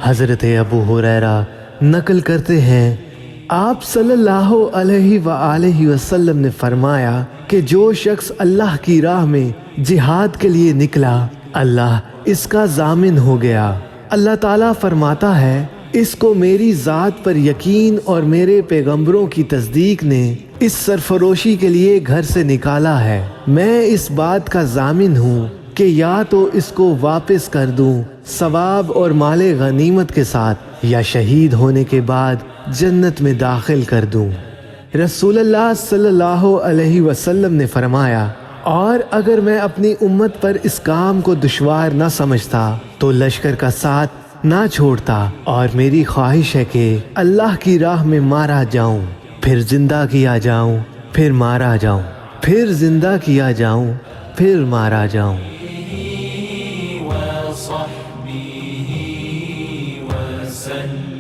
حضرت ابو ہریرہ نقل کرتے ہیں آپ صلی اللہ علیہ وآلہ وسلم نے فرمایا کہ جو شخص اللہ کی راہ میں جہاد کے لیے نکلا اللہ اس کا ضامن ہو گیا۔ اللہ تعالیٰ فرماتا ہے اس کو میری ذات پر یقین اور میرے پیغمبروں کی تصدیق نے اس سرفروشی کے لیے گھر سے نکالا ہے، میں اس بات کا ضامن ہوں کہ یا تو اس کو واپس کر دوں ثواب اور مال غنیمت کے ساتھ یا شہید ہونے کے بعد جنت میں داخل کر دوں۔ رسول اللہ صلی اللہ علیہ وسلم نے فرمایا اور اگر میں اپنی امت پر اس کام کو دشوار نہ سمجھتا تو لشکر کا ساتھ نہ چھوڑتا، اور میری خواہش ہے کہ اللہ کی راہ میں مارا جاؤں، پھر زندہ کیا جاؤں، پھر مارا جاؤں، پھر زندہ کیا جاؤں، پھر مارا جاؤں۔ وصحبه وسلم